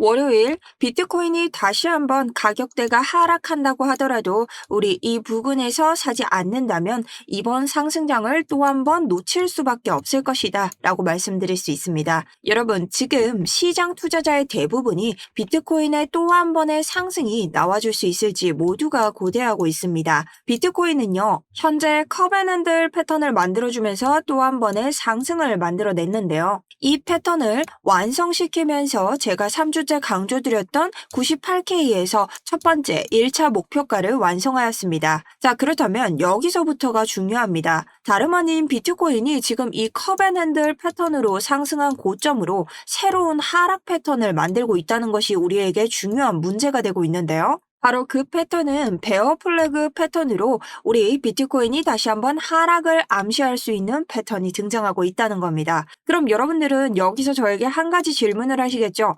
월요일 비트코인이 다시 한번 가격대가 하락한다고 하더라도 우리 이 부근에서 사지 않는다면 이번 상승장을 또 한 번 놓칠 수밖에 없을 것이다 라고 말씀드릴 수 있습니다. 여러분, 지금 시장 투자자의 대부분이 비트코인의 또 한 번의 상승이 나와줄 수 있을지 모두가 고대하고 있습니다. 비트코인은요, 현재 커벤앤들 패턴을 만들어주면서 또 한 번의 상승을 만들어냈는데요. 이 패턴을 완성시키면서 제가 3주째 강조드렸던 98K에서 첫 번째 1차 목표가를 완성하였습니다. 자, 그렇다면 여기서부터가 중요합니다. 다름 아닌 비트코인이 지금 이 컵앤핸들 패턴으로 상승한 고점으로 새로운 하락 패턴을 만들고 있다는 것이 우리에게 중요한 문제가 되고 있는데요. 바로 그 패턴은 베어 플래그 패턴으로 우리 비트코인이 다시 한번 하락을 암시할 수 있는 패턴이 등장하고 있다는 겁니다. 그럼 여러분들은 여기서 저에게 한 가지 질문을 하시겠죠?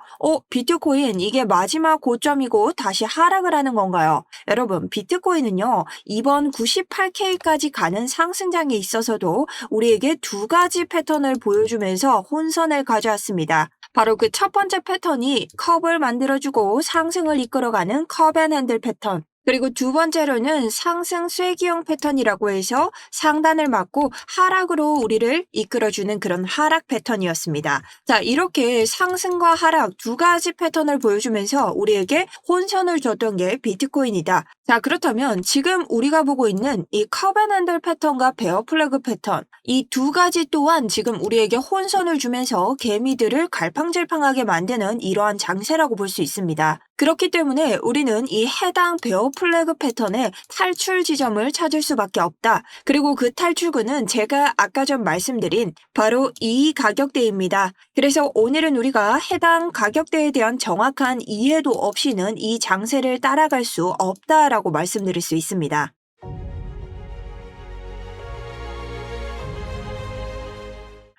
비트코인 이게 마지막 고점이고 다시 하락을 하는 건가요? 여러분, 비트코인은요, 이번 98K까지 가는 상승장에 있어서도 우리에게 두 가지 패턴을 보여주면서 혼선을 가져왔습니다. 바로 그 첫 번째 패턴이 컵을 만들어주고 상승을 이끌어가는 컵앤핸들 패턴. 그리고 두 번째로는 상승 쐐기형 패턴이라고 해서 상단을 맞고 하락으로 우리를 이끌어주는 그런 하락 패턴이었습니다. 자, 이렇게 상승과 하락 두 가지 패턴을 보여주면서 우리에게 혼선을 줬던 게 비트코인이다. 자, 그렇다면 지금 우리가 보고 있는 이 컵앤핸들 패턴과 베어 플래그 패턴, 이 두 가지 또한 지금 우리에게 혼선을 주면서 개미들을 갈팡질팡하게 만드는 이러한 장세라고 볼 수 있습니다. 그렇기 때문에 우리는 이 해당 베어 플래그 패턴의 탈출 지점을 찾을 수밖에 없다. 그리고 그 탈출구는 제가 아까 전 말씀드린 바로 이 가격대입니다. 그래서 오늘은 우리가 해당 가격대에 대한 정확한 이해도 없이는 이 장세를 따라갈 수 없다라고 말씀드릴 수 있습니다.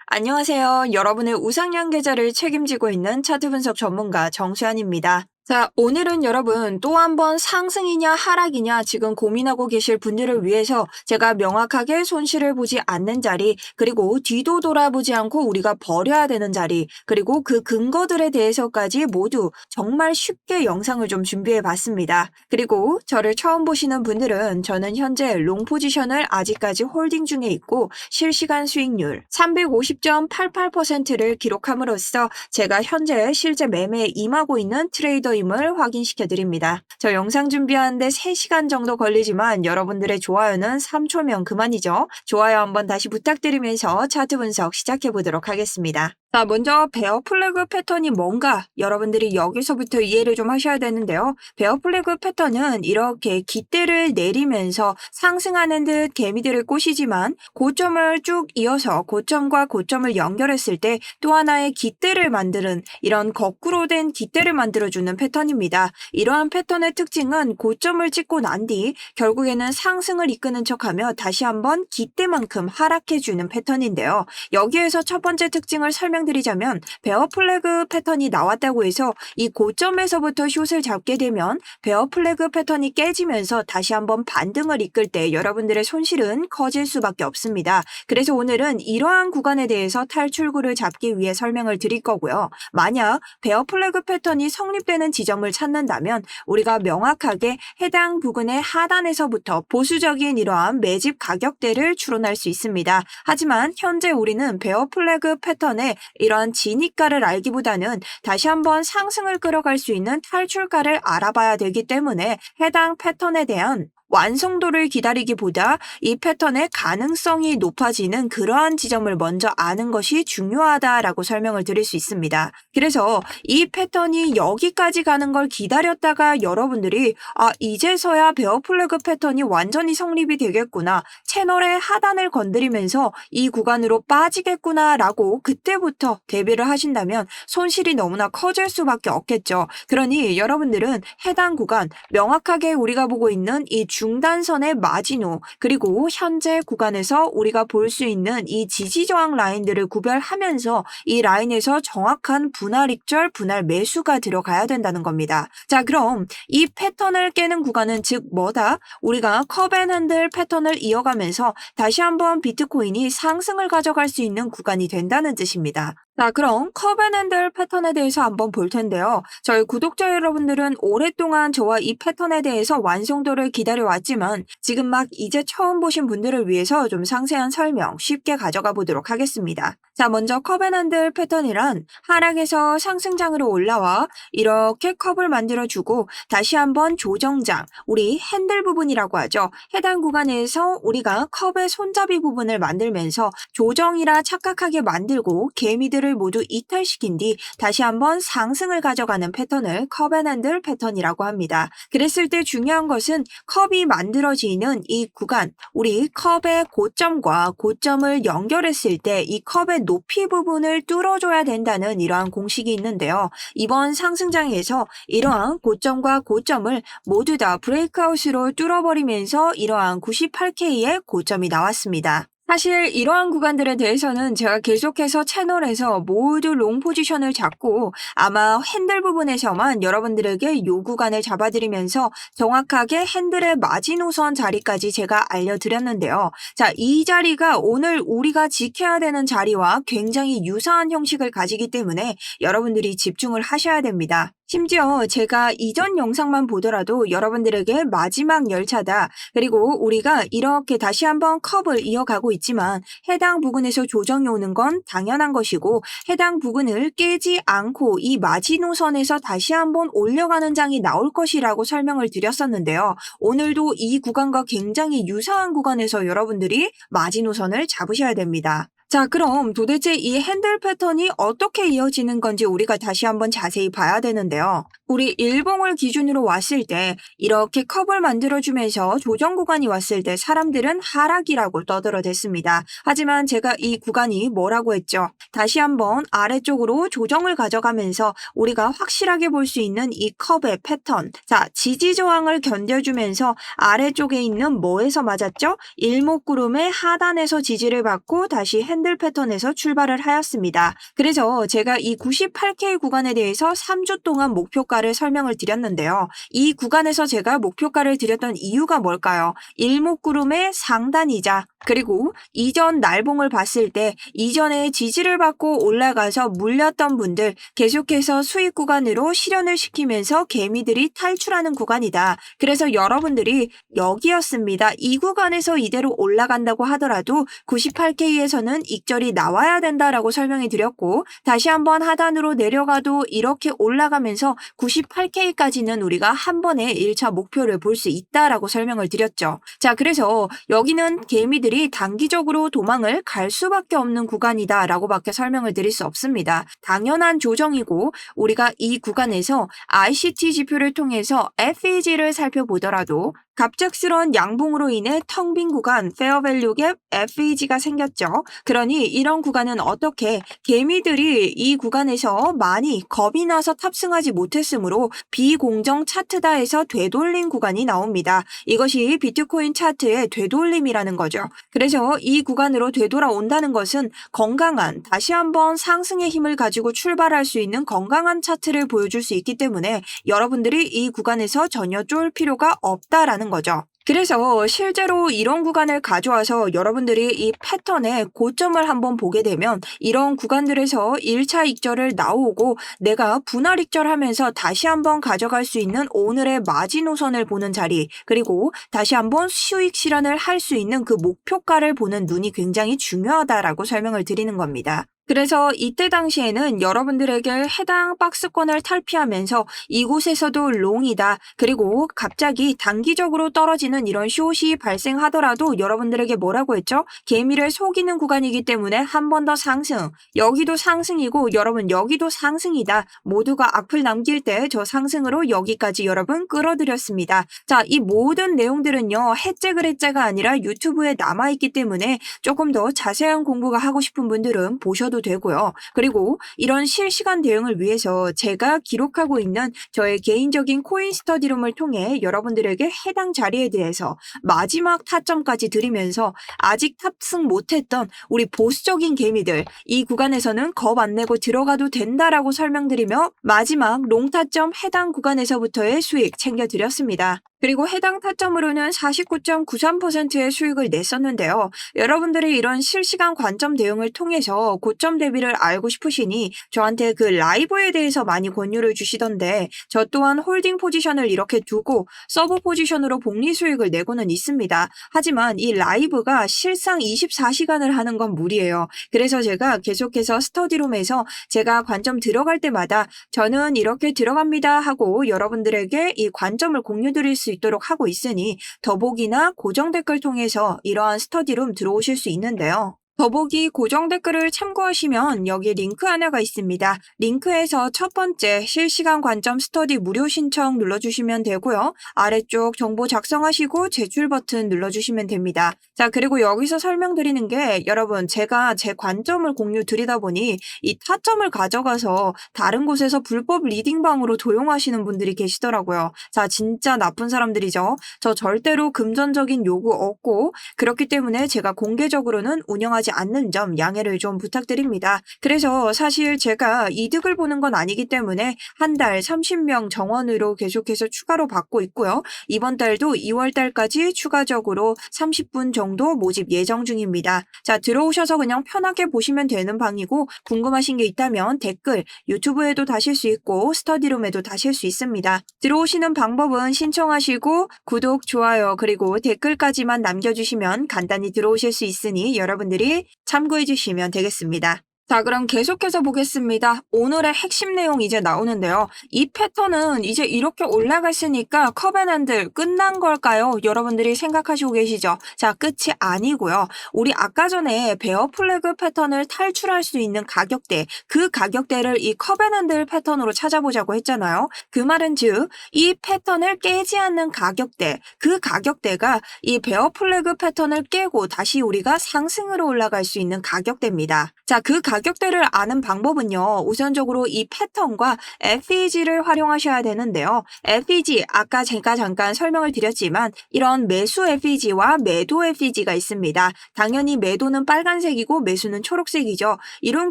안녕하세요. 여러분의 우상향 계좌를 책임지고 있는 차트 분석 전문가 정수연입니다. 자, 오늘은 여러분 또 한 번 상승이냐 하락이냐 지금 고민하고 계실 분들을 위해서 제가 명확하게 손실을 보지 않는 자리, 그리고 뒤도 돌아보지 않고 우리가 버려야 되는 자리, 그리고 그 근거들에 대해서까지 모두 정말 쉽게 영상을 좀 준비해 봤습니다. 그리고 저를 처음 보시는 분들은 저는 현재 롱 포지션을 아직까지 홀딩 중에 있고 실시간 수익률 350.88%를 기록함으로써 제가 현재 실제 매매에 임하고 있는 트레이더 임을 확인시켜 드립니다. 저 영상 준비하는데 3시간 정도 걸리지만 여러분들의 좋아요는 3초면 그만이죠. 좋아요 한번 다시 부탁드리면서 차트 분석 시작해 보도록 하겠습니다. 자, 먼저 베어 플래그 패턴이 뭔가 여러분들이 여기서부터 이해를 좀 하셔야 되는데요. 베어 플래그 패턴은 이렇게 깃대를 내리면서 상승하는 듯 개미들을 꼬시지만 고점을 쭉 이어서 고점과 고점을 연결했을 때 또 하나의 깃대를 만드는 이런 거꾸로 된 깃대를 만들어주는 패턴입니다. 이러한 패턴의 특징은 고점을 찍고 난 뒤 결국에는 상승을 이끄는 척하며 다시 한번 깃대만큼 하락해주는 패턴인데요. 여기에서 첫 번째 특징을 설명드리자면 베어 플래그 패턴이 나왔다고 해서 이 고점에서부터 숏을 잡게 되면 베어 플래그 패턴이 깨지면서 다시 한번 반등을 이끌 때 여러분들의 손실은 커질 수밖에 없습니다. 그래서 오늘은 이러한 구간에 대해서 탈출구를 잡기 위해 설명을 드릴 거고요. 만약 베어 플래그 패턴이 성립되는 지점을 찾는다면 우리가 명확하게 해당 부근의 하단에서부터 보수적인 이러한 매집 가격대를 추론할 수 있습니다. 하지만 현재 우리는 베어 플래그 패턴의 이러한 진입가를 알기보다는 다시 한번 상승을 끌어갈 수 있는 탈출가를 알아봐야 되기 때문에 해당 패턴에 대한 완성도를 기다리기보다 이 패턴의 가능성이 높아지는 그러한 지점을 먼저 아는 것이 중요하다라고 설명을 드릴 수 있습니다. 그래서 이 패턴이 여기까지 가는 걸 기다렸다가 여러분들이 이제서야 베어 플래그 패턴이 완전히 성립이 되겠구나, 채널의 하단을 건드리면서 이 구간으로 빠지겠구나 라고 그때부터 대비를 하신다면 손실이 너무나 커질 수밖에 없겠죠. 그러니 여러분들은 해당 구간, 명확하게 우리가 보고 있는 이 중단선의 마지노, 그리고 현재 구간에서 우리가 볼 수 있는 이 지지저항 라인들을 구별하면서 이 라인에서 정확한 분할 익절, 분할 매수가 들어가야 된다는 겁니다. 자, 그럼 이 패턴을 깨는 구간은 즉 뭐다? 우리가 컵앤핸들 패턴을 이어가면서 다시 한번 비트코인이 상승을 가져갈 수 있는 구간이 된다는 뜻입니다. 자, 그럼 컵앤핸들 패턴에 대해서 한번 볼 텐데요. 저희 구독자 여러분들은 오랫동안 저와 이 패턴에 대해서 완성도를 기다려왔지만 지금 막 이제 처음 보신 분들을 위해서 좀 상세한 설명 쉽게 가져가 보도록 하겠습니다. 자, 먼저 컵앤핸들 패턴이란 하락에서 상승장으로 올라와 이렇게 컵을 만들어주고 다시 한번 조정장, 우리 핸들 부분이라고 하죠. 해당 구간에서 우리가 컵의 손잡이 부분을 만들면서 조정이라 착각하게 만들고 개미들을 모두 이탈시킨 뒤 다시 한번 상승을 가져가는 패턴을 컵앤핸들 패턴이라고 합니다. 그랬을 때 중요한 것은 컵이 만들어지는 이 구간, 우리 컵의 고점과 고점을 연결했을 때 이 컵의 높이 부분을 뚫어줘야 된다는 이러한 공식이 있는데요. 이번 상승장에서 이러한 고점과 고점을 모두 다 브레이크아웃으로 뚫어버리면서 이러한 98K의 고점이 나왔습니다. 사실 이러한 구간들에 대해서는 제가 계속해서 채널에서 모두 롱 포지션을 잡고 아마 핸들 부분에서만 여러분들에게 이 구간을 잡아드리면서 정확하게 핸들의 마지노선 자리까지 제가 알려드렸는데요. 자, 이 자리가 오늘 우리가 지켜야 되는 자리와 굉장히 유사한 형식을 가지기 때문에 여러분들이 집중을 하셔야 됩니다. 심지어 제가 이전 영상만 보더라도 여러분들에게 마지막 열차다. 그리고 우리가 이렇게 다시 한번 컵을 이어가고 있지만 해당 부근에서 조정이 오는 건 당연한 것이고 해당 부근을 깨지 않고 이 마지노선에서 다시 한번 올려가는 장이 나올 것이라고 설명을 드렸었는데요. 오늘도 이 구간과 굉장히 유사한 구간에서 여러분들이 마지노선을 잡으셔야 됩니다. 자, 그럼 도대체 이 핸들 패턴이 어떻게 이어지는 건지 우리가 다시 한번 자세히 봐야 되는데요. 우리 일봉을 기준으로 왔을 때 이렇게 컵을 만들어주면서 조정 구간이 왔을 때 사람들은 하락이라고 떠들어댔습니다. 하지만 제가 이 구간이 뭐라고 했죠? 다시 한번 아래쪽으로 조정을 가져가면서 우리가 확실하게 볼 수 있는 이 컵의 패턴. 자, 지지 저항을 견뎌주면서 아래쪽에 있는 뭐에서 맞았죠? 일목구름의 하단에서 지지를 받고 다시 핸들 패턴에서 출발을 하였습니다. 그래서 제가 이 98K 구간에 대해서 3주 동안 목표가를 설명을 드렸는데요. 이 구간에서 제가 목표가를 드렸던 이유가 뭘까요? 일목구름의 상단이자 그리고 이전 날봉을 봤을 때 이전에 지지를 받고 올라가서 물렸던 분들 계속해서 수익 구간으로 실현을 시키면서 개미들이 탈출하는 구간이다. 그래서 여러분들이 여기였습니다. 이 구간에서 이대로 올라간다고 하더라도 98K에서는 익절이 나와야 된다라고 설명해 드렸고 다시 한번 하단으로 내려가도 이렇게 올라가면서 98K까지는 우리가 한 번에 1차 목표를 볼 수 있다라고 설명을 드렸죠. 자, 그래서 여기는 개미들이 단기적으로 도망을 갈 수밖에 없는 구간이다라고 밖에 설명을 드릴 수 없습니다. 당연한 조정이고 우리가 이 구간에서 ICT 지표를 통해서 FEG를 살펴보더라도 갑작스러운 양봉으로 인해 텅 빈 구간 페어밸류 갭 FEG가 생겼죠. 그러니 이런 구간은 어떻게 개미들이 이 구간에서 많이 겁이 나서 탑승하지 못했으므로 비공정 차트다에서 되돌린 구간이 나옵니다. 이것이 비트코인 차트의 되돌림이라는 거죠. 그래서 이 구간으로 되돌아온다는 것은 건강한 다시 한번 상승의 힘을 가지고 출발할 수 있는 건강한 차트를 보여줄 수 있기 때문에 여러분들이 이 구간에서 전혀 쫄 필요가 없다라는 거죠. 그래서 실제로 이런 구간을 가져와서 여러분들이 이 패턴의 고점을 한번 보게 되면 이런 구간들에서 1차 익절을 나오고 내가 분할 익절하면서 다시 한번 가져갈 수 있는 오늘의 마지노선을 보는 자리 그리고 다시 한번 수익 실현을 할 수 있는 그 목표가를 보는 눈이 굉장히 중요하다라고 설명을 드리는 겁니다. 그래서 이때 당시에는 여러분들에게 해당 박스권을 탈피하면서 이곳에서도 롱이다. 그리고 갑자기 단기적으로 떨어지는 이런 숏이 발생하더라도 여러분들에게 뭐라고 했죠? 개미를 속이는 구간이기 때문에 한 번 더 상승. 여기도 상승이고 여러분 여기도 상승이다. 모두가 악플 남길 때 저 상승으로 여기까지 여러분 끌어들였습니다. 자, 이 모든 내용들은요. 해째 그래째가 아니라 유튜브에 남아있기 때문에 조금 더 자세한 공부가 하고 싶은 분들은 보셔도 되고요. 그리고 이런 실시간 대응을 위해서 제가 기록하고 있는 저의 개인적인 코인 스터디룸을 통해 여러분들에게 해당 자리에 대해서 마지막 타점까지 드리면서 아직 탑승 못했던 우리 보수적인 개미들 이 구간에서는 겁 안 내고 들어가도 된다라고 설명드리며 마지막 롱타점 해당 구간에서부터의 수익 챙겨드렸습니다. 그리고 해당 타점으로는 49.93%의 수익을 냈었는데요. 여러분들이 이런 실시간 관점 대응을 통해서 고점 대비를 알고 싶으시니 저한테 그 라이브에 대해서 많이 권유를 주시던데 저 또한 홀딩 포지션을 이렇게 두고 서브 포지션으로 복리 수익을 내고는 있습니다. 하지만 이 라이브가 실상 24시간을 하는 건 무리예요. 그래서 제가 계속해서 스터디룸에서 제가 관점 들어갈 때마다 저는 이렇게 들어갑니다 하고 여러분들에게 이 관점을 공유 드릴 수 있도록 하고 있으니 더보기나 고정 댓글 통해서 이러한 스터디룸 들어오실 수 있는데요. 더보기 고정 댓글을 참고하시면 여기 링크 하나가 있습니다. 링크에서 첫 번째 실시간 관점 스터디 무료 신청 눌러주시면 되고요. 아래쪽 정보 작성하시고 제출 버튼 눌러주시면 됩니다. 자, 그리고 여기서 설명드리는 게 여러분 제가 제 관점을 공유 드리다 보니 이 타점을 가져가서 다른 곳에서 불법 리딩방으로 도용하시는 분들이 계시더라고요. 자, 진짜 나쁜 사람들이죠. 저 절대로 금전적인 요구 없고 그렇기 때문에 제가 공개적으로는 운영하지 않는 점 양해를 좀 부탁드립니다. 그래서 사실 제가 이득을 보는 건 아니기 때문에 한 달 30명 정원으로 계속해서 추가로 받고 있고요. 이번 달도 2월 달까지 추가적으로 30분 정도 모집 예정 중입니다. 자, 들어오셔서 그냥 편하게 보시면 되는 방이고 궁금하신 게 있다면 댓글, 유튜브에도 다실 수 있고 스터디룸에도 다실 수 있습니다. 들어오시는 방법은 신청하시고 구독, 좋아요, 그리고 댓글까지만 남겨주시면 간단히 들어오실 수 있으니 여러분들이 참고해 주시면 되겠습니다. 자, 그럼 계속해서 보겠습니다. 오늘의 핵심 내용 이제 나오는데요. 이 패턴은 이제 이렇게 올라갔으니까 커벤앤들 끝난 걸까요? 여러분들이 생각하시고 계시죠? 자, 끝이 아니고요. 우리 아까 전에 베어 플래그 패턴을 탈출할 수 있는 가격대, 그 가격대를 이 커벤앤들 패턴으로 찾아보자고 했잖아요. 그 말은 즉, 이 패턴을 깨지 않는 가격대, 그 가격대가 이 베어 플래그 패턴을 깨고 다시 우리가 상승으로 올라갈 수 있는 가격대입니다. 자, 그 가격대를 아는 방법은요. 우선적으로 이 패턴과 FEG를 활용하셔야 되는데요. FEG, 아까 제가 잠깐 설명을 드렸지만 이런 매수 FEG와 매도 FEG가 있습니다. 당연히 매도는 빨간색이고 매수는 초록색이죠. 이런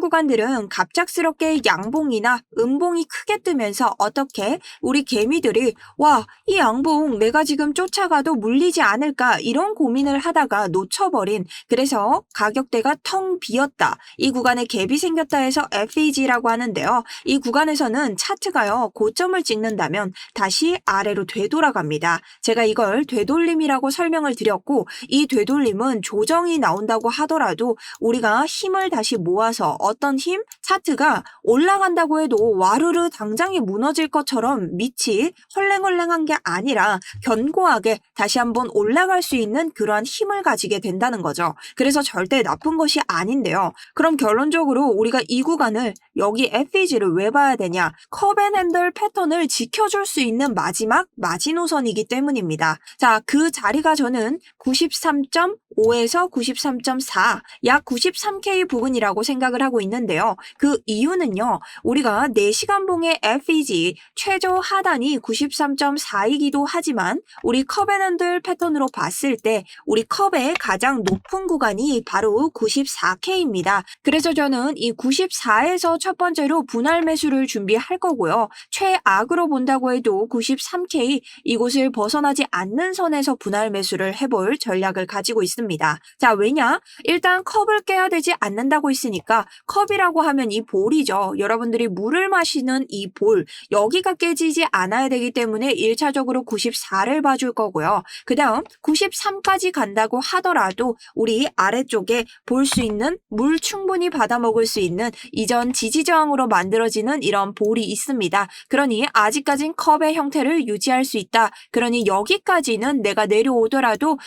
구간들은 갑작스럽게 양봉이나 음봉이 크게 뜨면서 어떻게 우리 개미들이 와, 이 양봉 내가 지금 쫓아가도 물리지 않을까 이런 고민을 하다가 놓쳐버린 그래서 가격대가 텅 비었다. 이 구간에 갭이 생겼다 해서 FEG라고 하는데요. 이 구간에서는 차트가요. 고점을 찍는다면 다시 아래로 되돌아갑니다. 제가 이걸 되돌림이라고 설명을 드렸고 이 되돌림은 조정이 나온다고 하더라도 우리가 힘을 다시 모아서 어떤 힘? 차트가 올라간다고 해도 와르르 당장이 무너질 것처럼 밑이 헐랭헐랭한 게 아니라 견고하게 다시 한번 올라갈 수 있는 그러한 힘을 가지게 된다는 거죠. 그래서 절대 나쁜 것이 아닌데요. 그럼 결론적으로 우리가 이 구간을 여기 FEG를 왜 봐야 되냐? 컵앤핸들 패턴을 지켜줄 수 있는 마지막 마지노선이기 때문입니다. 자, 그 자리가 저는 93.5에서 93.4, 약 93K 부근이라고 생각을 하고 있는데요. 그 이유는요. 우리가 4시간 봉의 FEG 최저 하단이 93.4이기도 하지만 우리 컵앤핸들 패턴으로 봤을 때 우리 컵의 가장 높은 구간이 바로 94K입니다. 그래서 저는 이 94에서 첫 번째로 분할 매수를 준비할 거고요. 최악으로 본다고 해도 93K 이곳을 벗어나지 않는 선에서 분할 매수를 해볼 전략을 가지고 있습니다. 자, 왜냐? 일단 컵을 깨야 되지 않는다고 했으니까 컵이라고 하면 이 볼이죠. 여러분들이 물을 마시는 이 볼, 여기가 깨지지 않아야 되기 때문에 1차적으로 94를 봐줄 거고요. 그 다음 93까지 간다고 하더라도 우리 아래쪽에 볼 수 있는 물 충분히 받아먹을 수 있는 이전 지지저항으로 만들어지는 이런 볼이 있습니다. 그러니 아직까진 컵의 형태를 유지할 수 있다. 그러니 여기까지는 내가 내려오더라도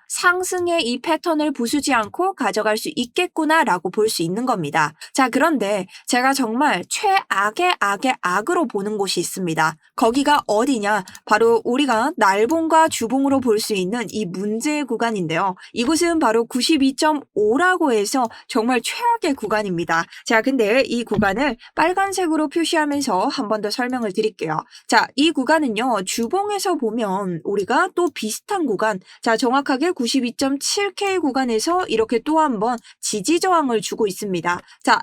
상승의 이 패턴을 부수지 않고 가져갈 수 있겠구나 라고 볼 수 있는 겁니다. 자, 그런데 제가 정말 최악의 악의 악으로 보는 곳이 있습니다. 거기가 어디냐? 바로 우리가 날봉과 주봉으로 볼 수 있는 이 문제의 구간인데요. 이곳은 바로 92.5라고 해서 정말 최악의 구간입니다. 자, 근데 이 구간을 빨간색으로 표시하면서 한 번 더 설명을 드릴게요. 자, 이 구간은요. 주봉에서 보면 우리가 또 비슷한 구간, 자, 정확하게 92.7K 구간에서 이렇게 또 한 번 지지 저항을 주고 있습니다. 자,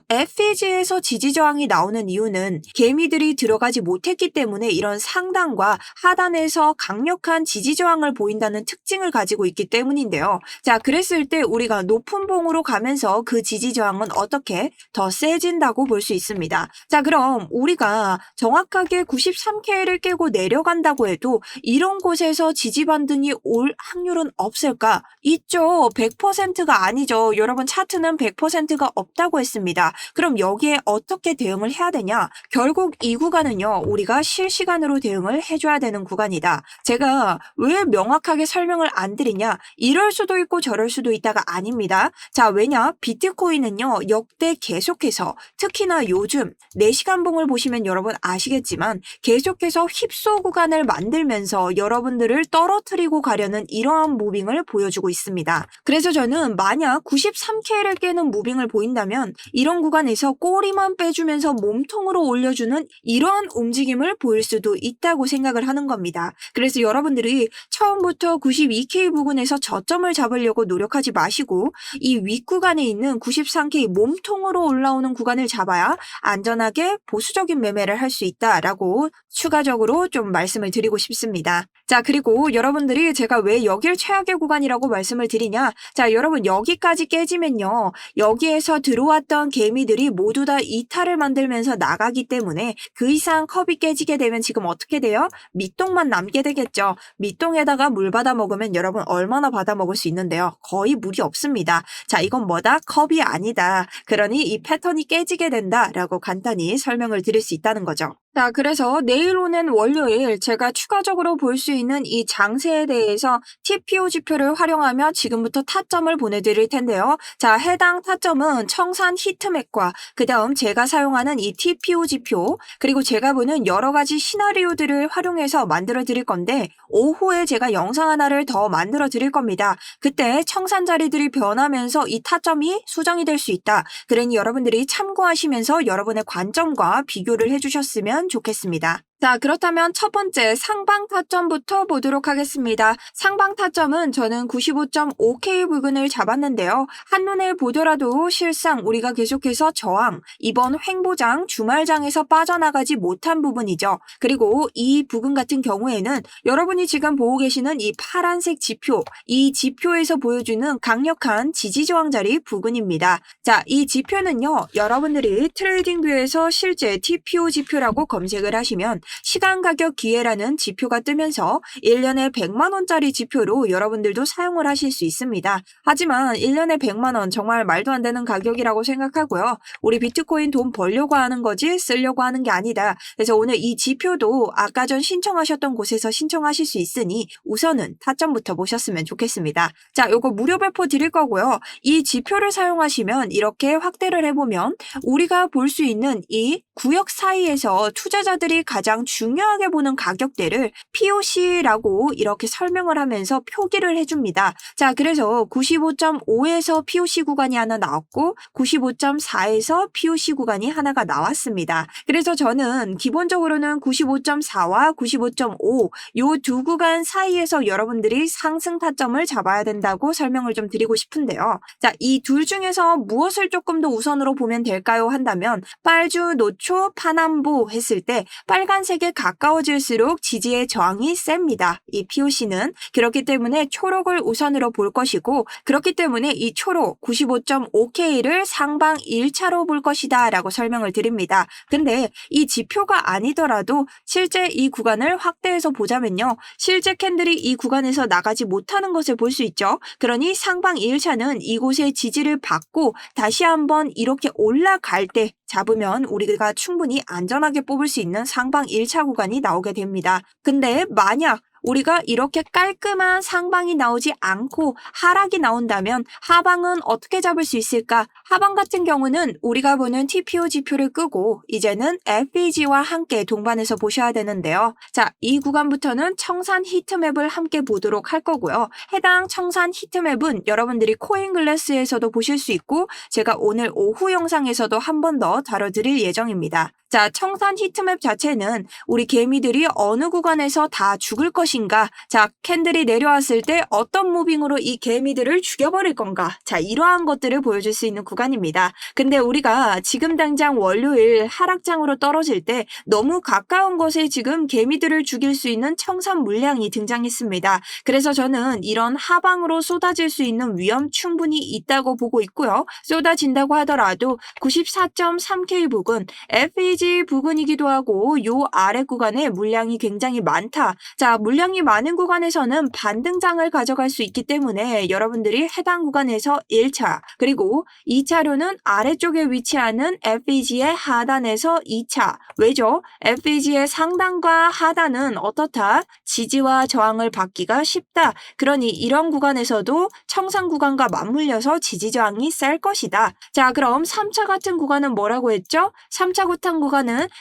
페이지에서 지지 저항이 나오는 이유는 개미들이 들어가지 못했기 때문에 이런 상단과 하단에서 강력한 지지 저항을 보인다는 특징을 가지고 있기 때문인데요. 자, 그랬을 때 우리가 높은 봉으로 가면서 그 지지 저항은 어떻게 더 세진다고 볼 수 있습니다. 자, 그럼 우리가 정확하게 93K를 깨고 내려간다고 해도 이런 곳에서 지지 반등이 올 확률은 없을까? 있죠. 100%가 아니죠. 여러분, 차트는 100%가 없다고 했습니다. 그럼 여기에 어떻게 대응을 해야 되냐? 결국 이 구간은요, 우리가 실시간으로 대응을 해줘야 되는 구간이다. 제가 왜 명확하게 설명을 안 드리냐? 이럴 수도 있고 저럴 수도 있다가 아닙니다. 자, 왜냐? 비트코인은요, 역대 계속해서 특히나 요즘 4시간 봉을 보시면 여러분 아시겠지만 계속해서 휩소 구간을 만들면서 여러분들을 떨어뜨리고 가려는 이러한 무빙을 보여주고 있습니다. 그래서 저는 만약 93K를 깨는 무빙을 보인다면 이런 구간에서 꼬리만 빼주면서 몸통으로 올려주는 이러한 움직임을 보일 수도 있다고 생각을 하는 겁니다. 그래서 여러분들이 처음부터 92K 부근에서 저점을 잡으려고 노력하지 마시고 이 윗구간에 있는 93K 몸통으로 올라오는 구간을 잡아야 안전하게 보수적인 매매를 할 수 있다라고 추가적으로 좀 말씀을 드리고 싶습니다. 자, 그리고 여러분들이 제가 왜 여길 최악의 구간이라고 말씀을 드리냐? 자, 여러분 여기까지 깨지면요. 여기에서 들어왔던 개미들이 모두 다 이탈을 만들면서 나가기 때문에 그 이상 컵이 깨지게 되면 지금 어떻게 돼요? 밑동만 남게 되겠죠. 밑동에다가 물 받아 먹으면 여러분 얼마나 받아 먹을 수 있는데요? 거의 물이 없습니다. 자, 이건 뭐다? 컵이 아니다. 그러니 이 패턴이 깨지게 된다라고 간단히 설명을 드릴 수 있다는 거죠. 자, 그래서 내일 오는 월요일 제가 추가적으로 볼 수 있는 이 장세에 대해서 TPO 지표를 활용하며 지금부터 타점을 보내드릴 텐데요. 자, 해당 타점은 청산 히트맵과 그 다음 제가 사용하는 이 TPO 지표 그리고 제가 보는 여러 가지 시나리오들을 활용해서 만들어 드릴 건데 오후에 제가 영상 하나를 더 만들어 드릴 겁니다. 그때 청산 자리들이 변하면서 이 타점이 수정이 될 수 있다. 그러니 여러분들이 참고하시면서 여러분의 관점과 비교를 해주셨으면 좋겠습니다. 자, 그렇다면 첫 번째 상방 타점부터 보도록 하겠습니다. 상방 타점은 저는 95.5K 부근을 잡았는데요. 한눈에 보더라도 실상 우리가 계속해서 저항, 이번 횡보장, 주말장에서 빠져나가지 못한 부분이죠. 그리고 이 부분 같은 경우에는 여러분이 지금 보고 계시는 이 파란색 지표, 이 지표에서 보여주는 강력한 지지 저항 자리 부근입니다. 자, 이 지표는요. 여러분들이 트레이딩뷰에서 실제 TPO 지표라고 검색을 하시면 시간 가격 기회라는 지표가 뜨면서 1년에 100만 원짜리 지표로 여러분들도 사용을 하실 수 있습니다. 하지만 1년에 100만 원 정말 말도 안 되는 가격이라고 생각하고요. 우리 비트코인 돈 벌려고 하는 거지 쓰려고 하는 게 아니다. 그래서 오늘 이 지표도 아까 전 신청하셨던 곳에서 신청하실 수 있으니 우선은 타점부터 보셨으면 좋겠습니다. 자, 요거 무료 배포 드릴 거고요. 이 지표를 사용하시면 이렇게 확대를 해보면 우리가 볼 수 있는 이 구역 사이에서 투자자들이 가장 중요하게 보는 가격대를 POC라고 이렇게 설명을 하면서 표기를 해줍니다. 자, 그래서 95.5에서 POC 구간이 하나 나왔고 95.4에서 POC 구간이 하나가 나왔습니다. 그래서 저는 기본적으로는 95.4와 95.5 요 두 구간 사이에서 여러분들이 상승 타점을 잡아야 된다고 설명을 좀 드리고 싶은데요. 자, 이 둘 중에서 무엇을 조금 더 우선으로 보면 될까요? 한다면 빨주, 노초, 파남보 했을 때 빨간색에 가까워질수록 지지의 저항이 셉니다. 이 POC는 그렇기 때문에 초록을 우선으로 볼 것이고 그렇기 때문에 이 초록 95.5K를 상방 1차로 볼 것이다 라고 설명을 드립니다. 근데 이 지표가 아니더라도 실제 이 구간을 확대해서 보자면요. 실제 캔들이 이 구간에서 나가지 못하는 것을 볼 수 있죠. 그러니 상방 1차는 이곳의 지지를 받고 다시 한번 이렇게 올라갈 때 잡으면 우리가 충분히 안전하게 뽑을 수 있는 상방 1차 구간이 나오게 됩니다. 근데 만약 우리가 이렇게 깔끔한 상방이 나오지 않고 하락이 나온다면 하방은 어떻게 잡을 수 있을까? 하방 같은 경우는 우리가 보는 TPO 지표를 끄고 이제는 FEG와 함께 동반해서 보셔야 되는데요. 자, 이 구간부터는 청산 히트맵을 함께 보도록 할 거고요. 해당 청산 히트맵은 여러분들이 코인글래스에서도 보실 수 있고 제가 오늘 오후 영상에서도 한 번 더 다뤄드릴 예정입니다. 자, 청산 히트맵 자체는 우리 개미들이 어느 구간에서 다 죽을 것인가, 자, 캔들이 내려왔을 때 어떤 무빙으로 이 개미들을 죽여버릴 건가, 자, 이러한 것들을 보여줄 수 있는 구간입니다. 근데 우리가 지금 당장 월요일 하락장으로 떨어질 때 너무 가까운 곳에 지금 개미들을 죽일 수 있는 청산 물량이 등장했습니다. 그래서 저는 이런 하방으로 쏟아질 수 있는 위험 충분히 있다고 보고 있고요. 쏟아진다고 하더라도 94.3K 부근, FEG 부근이기도 하고 요 아래 구간에 물량이 굉장히 많다. 자, 물량이 많은 구간에서는 반등장을 가져갈 수 있기 때문에 여러분들이 해당 구간에서 1차, 그리고 2차로는 아래쪽에 위치하는 FEG의 하단에서 2차. 왜죠? FEG의 상단과 하단은 어떻다? 지지와 저항을 받기가 쉽다. 그러니 이런 구간에서도 청산 구간과 맞물려서 지지 저항이 셀 것이다. 자, 그럼 3차 같은 구간은 뭐라고 했죠? 3차 구탄 구간은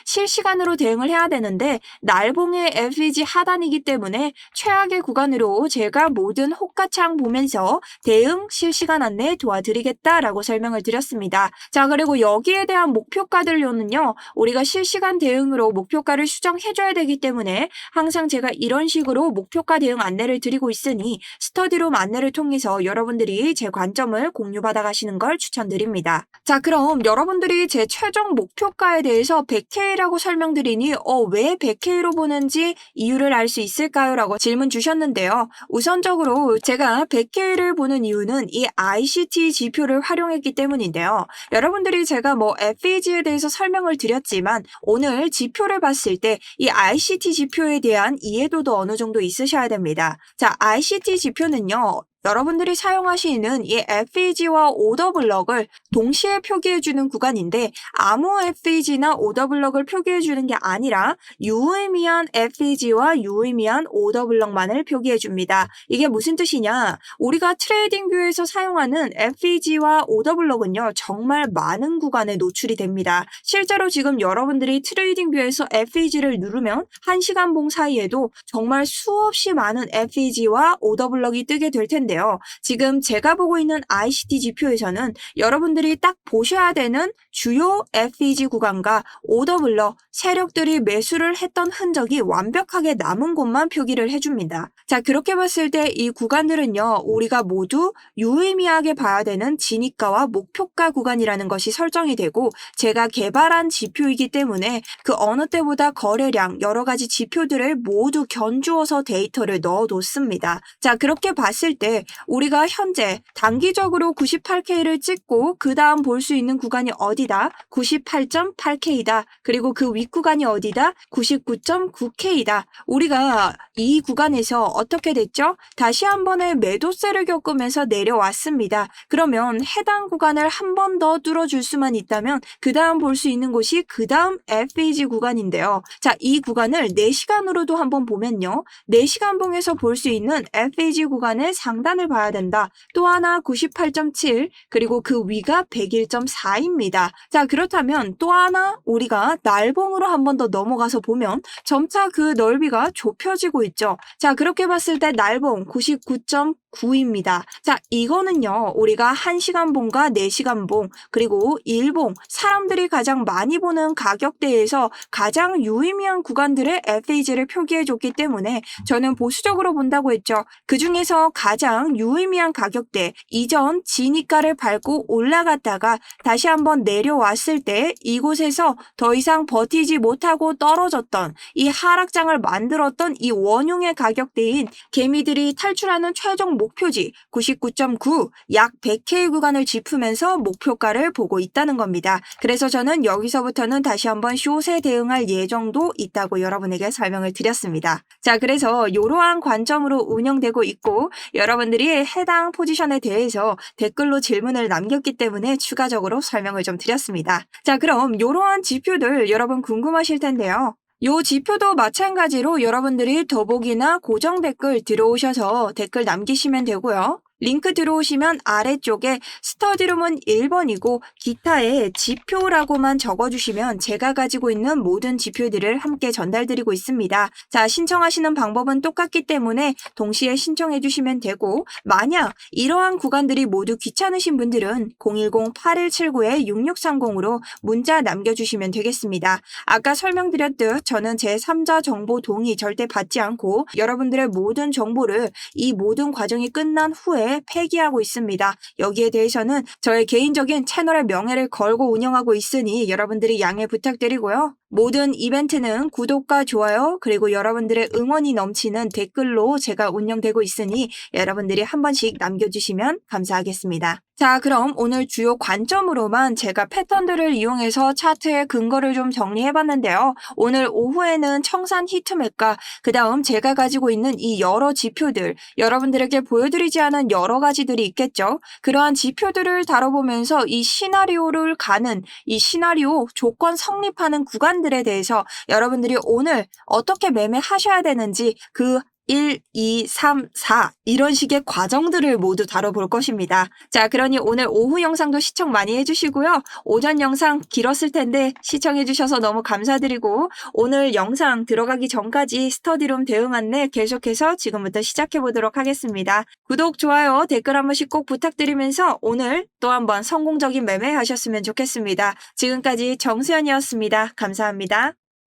실시간으로 대응을 해야 되는데 날봉의 FEG 하단이기 때문에 최악의 구간으로 제가 모든 호가창 보면서 대응 실시간 안내 도와드리겠다라고 설명을 드렸습니다. 자, 그리고 여기에 대한 목표가들로는요, 우리가 실시간 대응으로 목표가를 수정해줘야 되기 때문에 항상 제가 이런 식으로 목표가 대응 안내를 드리고 있으니 스터디룸 안내를 통해서 여러분들이 제 관점을 공유받아 가시는 걸 추천드립니다. 자, 그럼 여러분들이 제 최종 목표가에 대해서 100K라고 설명드리니 왜 100K로 보는지 이유를 알 수 있을까요? 라고 질문 주셨는데요. 우선적으로 제가 100K를 보는 이유는 이 ICT 지표를 활용했기 때문인데요. 여러분들이 제가 FEG에 대해서 설명을 드렸지만 오늘 지표를 봤을 때 이 ICT 지표에 대한 이해도도 어느 정도 있으셔야 됩니다. 자, ICT 지표는요, 여러분들이 사용하시는 이 FEG와 오더블럭을 동시에 표기해주는 구간인데 아무 FEG나 오더블럭을 표기해주는 게 아니라 유의미한 FEG와 유의미한 오더블럭만을 표기해줍니다. 이게 무슨 뜻이냐? 우리가 트레이딩 뷰에서 사용하는 FEG와 오더블럭은요, 정말 많은 구간에 노출이 됩니다. 실제로 지금 여러분들이 트레이딩 뷰에서 FEG를 누르면 1시간 봉 사이에도 정말 수없이 많은 FEG와 오더블럭이 뜨게 될 텐데 지금 제가 보고 있는 ICT 지표에서는 여러분들이 딱 보셔야 되는 주요 FEG 구간과 오더블럭 세력들이 매수를 했던 흔적이 완벽하게 남은 곳만 표기를 해줍니다. 자, 그렇게 봤을 때 이 구간들은요, 우리가 모두 유의미하게 봐야 되는 진입가와 목표가 구간이라는 것이 설정이 되고 제가 개발한 지표이기 때문에 그 어느 때보다 거래량 여러 가지 지표들을 모두 견주어서 데이터를 넣어 놓습니다. 자, 그렇게 봤을 때 우리가 현재 단기적으로 98K를 찍고 그 다음 볼 수 있는 구간이 어디다? 98.8K다. 그리고 그 윗구간이 어디다? 99.9K다. 우리가 이 구간에서 어떻게 됐죠? 다시 한 번의 매도세를 겪으면서 내려왔습니다. 그러면 해당 구간을 한 번 더 뚫어줄 수만 있다면 그 다음 볼 수 있는 곳이 그 다음 FEG 구간인데요. 자, 이 구간을 4시간으로도 한번 보면요. 4시간 봉에서 볼 수 있는 FEG 구간의 상단을 봐야 된다. 또 하나 98.7 그리고 그 위가 101.4입니다. 자, 그렇다면 또 하나 우리가 날봉으로 한 번 더 넘어가서 보면 점차 그 넓이가 좁혀지고 있죠. 자, 그렇게 봤을 때 날봉 99.9입니다. 자, 이거는요, 우리가 1시간 봉과 4시간 봉 그리고 일봉 사람들이 가장 많이 보는 가격대에서 가장 유의미한 구간들의 FEG를 표기해줬기 때문에 저는 보수적으로 본다고 했죠. 그 중에서 가장 유의미한 가격대 이전 진입가를 밟고 올라갔다가 다시 한번 내려왔을 때 이곳에서 더 이상 버티지 못하고 떨어졌던 이 하락장을 만들었던 이 원흉의 가격대인 개미들이 탈출하는 최종 목표지 99.9 약 100K 구간을 짚으면서 목표가를 보고 있다는 겁니다. 그래서 저는 여기서부터는 다시 한번 숏에 대응할 예정도 있다고 여러분에게 설명을 드렸습니다. 자, 그래서 이러한 관점으로 운영되고 있고 여러분들이 해당 포지션에 대해서 댓글로 질문을 남겼기 때문에 추가적으로 설명을 좀 드렸습니다. 자, 그럼 이러한 지표들 여러분 궁금하실 텐데요. 요 지표도 마찬가지로 여러분들이 더보기나 고정 댓글 들어오셔서 댓글 남기시면 되고요. 링크 들어오시면 아래쪽에 스터디룸은 1번이고 기타에 지표라고만 적어주시면 제가 가지고 있는 모든 지표들을 함께 전달드리고 있습니다. 자, 신청하시는 방법은 똑같기 때문에 동시에 신청해 주시면 되고, 만약 이러한 구간들이 모두 귀찮으신 분들은 010-8179-6630으로 문자 남겨주시면 되겠습니다. 아까 설명드렸듯 저는 제3자 정보 동의 절대 받지 않고 여러분들의 모든 정보를 이 모든 과정이 끝난 후에 폐기하고 있습니다. 여기에 대해서는 저의 개인적인 채널의 명예를 걸고 운영하고 있으니 여러분들이 양해 부탁드리고요. 모든 이벤트는 구독과 좋아요 그리고 여러분들의 응원이 넘치는 댓글로 제가 운영되고 있으니 여러분들이 한 번씩 남겨주시면 감사하겠습니다. 자, 그럼 오늘 주요 관점으로만 제가 패턴들을 이용해서 차트의 근거를 좀 정리해봤는데요. 오늘 오후에는 청산 히트맵과 그 다음 제가 가지고 있는 이 여러 지표들, 여러분들에게 보여드리지 않은 여러 가지들이 있겠죠. 그러한 지표들을 다뤄보면서 이 시나리오를 가는 이 시나리오 조건 성립하는 구간들에 대해서 여러분들이 오늘 어떻게 매매하셔야 되는지 그 1, 2, 3, 4 이런 식의 과정들을 모두 다뤄볼 것입니다. 자, 그러니 오늘 오후 영상도 시청 많이 해주시고요. 오전 영상 길었을 텐데 시청해주셔서 너무 감사드리고 오늘 영상 들어가기 전까지 스터디룸 대응 안내 계속해서 지금부터 시작해보도록 하겠습니다. 구독, 좋아요, 댓글 한 번씩 꼭 부탁드리면서 오늘 또 한번 성공적인 매매 하셨으면 좋겠습니다. 지금까지 정수연이었습니다. 감사합니다.